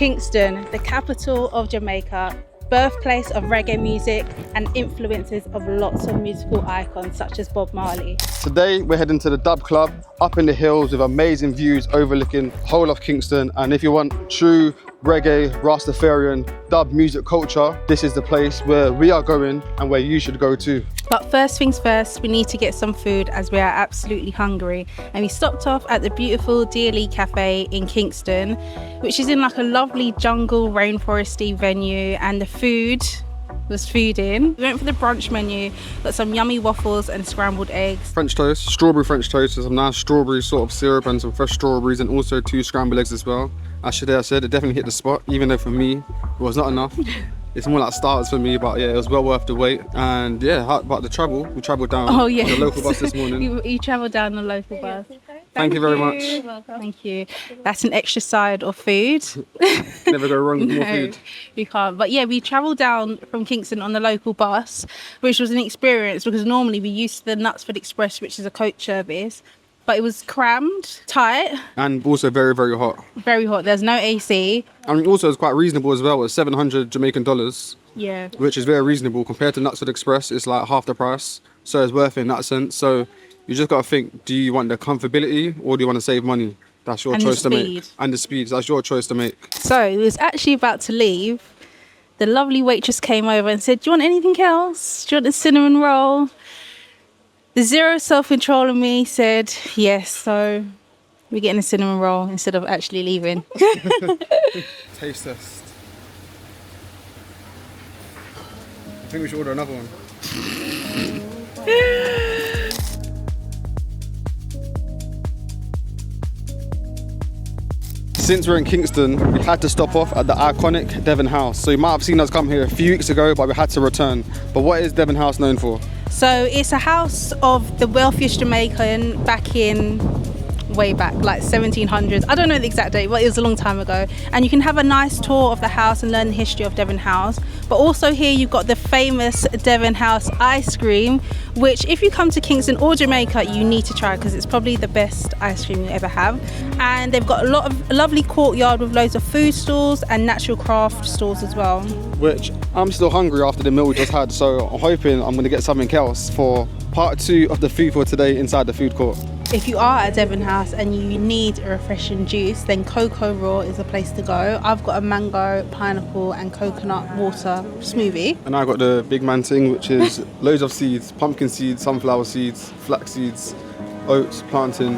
Kingston, the capital of Jamaica, birthplace of reggae music and influences of lots of musical icons such as Bob Marley. Today we're heading to the Dub Club up in the hills with amazing views overlooking the whole of Kingston, and if you want true reggae, Rastafarian, dub music culture, this is the place where we are going and where you should go too. But first things first, we need to get some food as we are absolutely hungry, and we stopped off at the beautiful DLE Cafe in Kingston, which is in like a lovely jungle rainforesty venue, and the food was fooding. We went for the brunch menu, got some yummy waffles and scrambled eggs. French toast, strawberry French toast, with some nice strawberry sort of syrup and some fresh strawberries, and also 2 scrambled eggs as well. As Shadea said, it definitely hit the spot, even though for me it was not enough. It's more like starters for me, but yeah, it was well worth the wait. And yeah, how about the travel? We travelled down on the local bus this morning. You travelled down the local bus. Thank you very much. You're welcome. Thank you. That's an extra side of food. Never go wrong with more food. We can't. But yeah, we travelled down from Kingston on the local bus, which was an experience because normally we used the Knutsford Express, which is a coach service. But it was crammed, tight. And also very, very hot. Very hot. There's no AC. And also it's quite reasonable as well. It's 700 Jamaican dollars. Yeah. Which is very reasonable compared to Knutsford Express. It's like half the price. So it's worth it in that sense. So you just got to think, do you want the comfortability or do you want to save money? That's your choice to make. And the speed. That's your choice to make. So it was actually about to leave. The lovely waitress came over and said, do you want anything else? Do you want a cinnamon roll? The zero self-control in me said yes, so we're getting a cinnamon roll instead of actually leaving. Taste test. I think we should order another one. Since we're in Kingston, we had to stop off at the iconic Devon House. So you might have seen us come here a few weeks ago, but we had to return. But what is Devon House known for? So it's a house of the wealthiest Jamaican way back, like 1700s. I don't know the exact date, but it was a long time ago. And you can have a nice tour of the house and learn the history of Devon House. But also here you've got the famous Devon House ice cream, which if you come to Kingston or Jamaica, you need to try because it's probably the best ice cream you ever have. And they've got a lovely courtyard with loads of food stalls and natural craft stalls as well. Which I'm still hungry after the meal we just had, so I'm hoping I'm going to get something else for part 2 of the food for today inside the food court. If you are at Devon House and you need a refreshing juice, then Cocoa Raw is a place to go. I've got a mango, pineapple and coconut water smoothie. And I got the big man thing, which is loads of seeds, pumpkin seeds, sunflower seeds, flax seeds, oats, plantain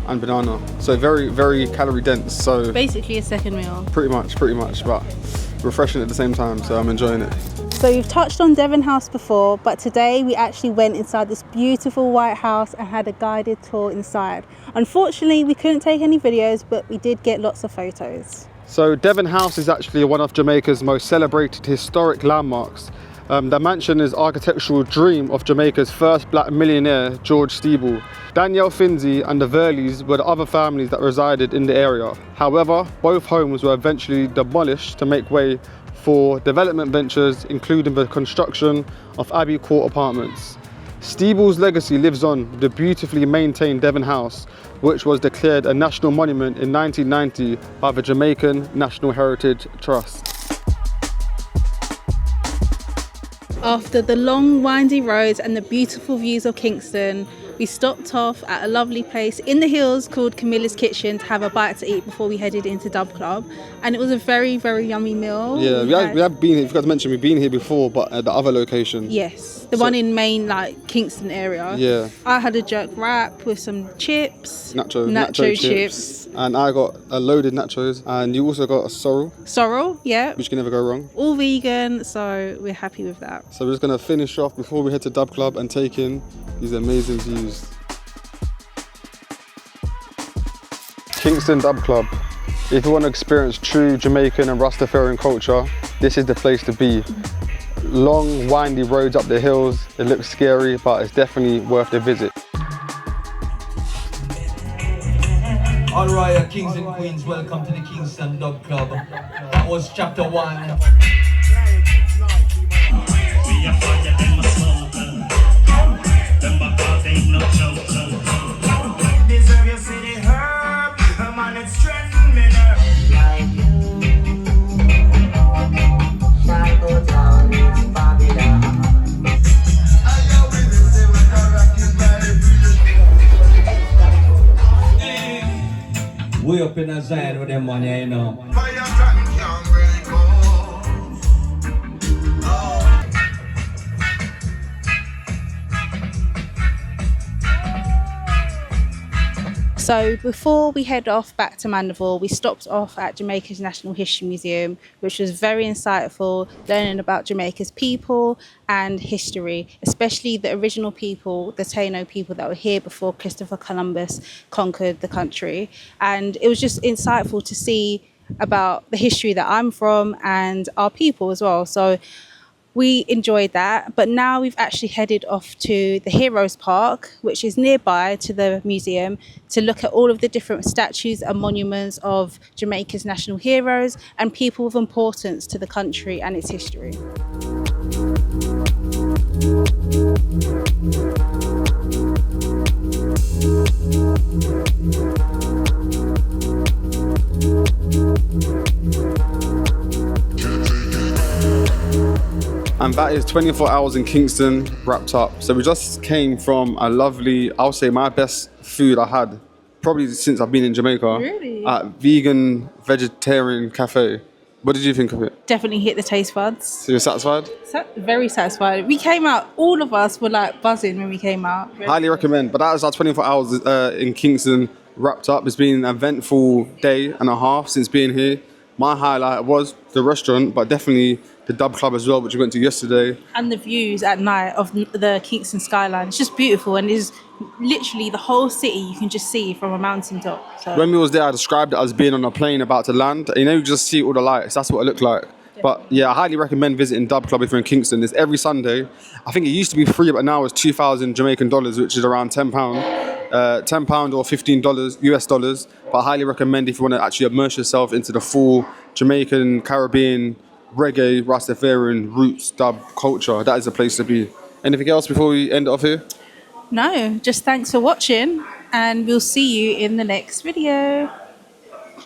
and banana. So very, very calorie dense. So basically a second meal. Pretty much, but refreshing at the same time, so I'm enjoying it. So we've touched on Devon House before, but today we actually went inside this beautiful white house and had a guided tour inside. Unfortunately, we couldn't take any videos, but we did get lots of photos. So Devon House is actually one of Jamaica's most celebrated historic landmarks. The mansion is architectural dream of Jamaica's first black millionaire, George Steeble. Danielle Finzi and the Verleys were the other families that resided in the area. However, both homes were eventually demolished to make way for development ventures, including the construction of Abbey Court apartments. Steeble's legacy lives on with the beautifully maintained Devon House, which was declared a national monument in 1990 by the Jamaican National Heritage Trust. After the long windy roads and the beautiful views of Kingston, we stopped off at a lovely place in the hills called Camilla's Kitchen to have a bite to eat before we headed into Dub Club, and it was a very, very yummy meal. Yeah, we have been here, I forgot to mention, we've been here before, but at the other location. Yes, the one in main Kingston area. Yeah. I had a jerk wrap with some chips. Nacho chips. And I got a loaded nachos, and you also got a sorrel, yeah. Which can never go wrong. All vegan, so we're happy with that. So we're just going to finish off before we head to Dub Club and take in these amazing views. Kingston Dub Club. If you want to experience true Jamaican and Rastafarian culture, this is the place to be. Long, windy roads up the hills. It looks scary, but it's definitely worth the visit. All right, kings and queens, welcome to the Kingston Dub Club. That was chapter 1. Deserve your city herb, man, it's strengthening me nerve. up in a Zion with them one, you know. So before we head off back to Mandeville, we stopped off at Jamaica's National History Museum, which was very insightful, learning about Jamaica's people and history, especially the original people, the Taino people that were here before Christopher Columbus conquered the country. And it was just insightful to see about the history that I'm from and our people as well. So we enjoyed that, but now we've actually headed off to the Heroes Park, which is nearby to the museum, to look at all of the different statues and monuments of Jamaica's national heroes and people of importance to the country and its history. And that is 24 hours in Kingston wrapped up. So we just came from a lovely, I'll say my best food I had probably since I've been in Jamaica. Really? At vegan vegetarian cafe. What did you think of it? Definitely hit the taste buds. So you're satisfied? Very satisfied. We came out, all of us were like buzzing when we came out. Highly recommend. But that is our 24 hours in Kingston wrapped up. It's been an eventful day and a half since being here. My highlight was the restaurant, but definitely the Dub Club as well, which we went to yesterday. And the views at night of the Kingston skyline. It's just beautiful, and it's literally the whole city you can just see from a mountaintop. So. When we was there, I described it as being on a plane about to land. You know, you just see all the lights. That's what it looked like. But yeah, I highly recommend visiting Dub Club if you're in Kingston. It's every Sunday. I think it used to be free, but now it's 2,000 Jamaican dollars, which is around £10. £10 or $15 US dollars. But I highly recommend if you want to actually immerse yourself into the full Jamaican, Caribbean, reggae, Rastafarian, roots, dub culture. That is the place to be. Anything else before we end it off here? No, just thanks for watching, and we'll see you in the next video.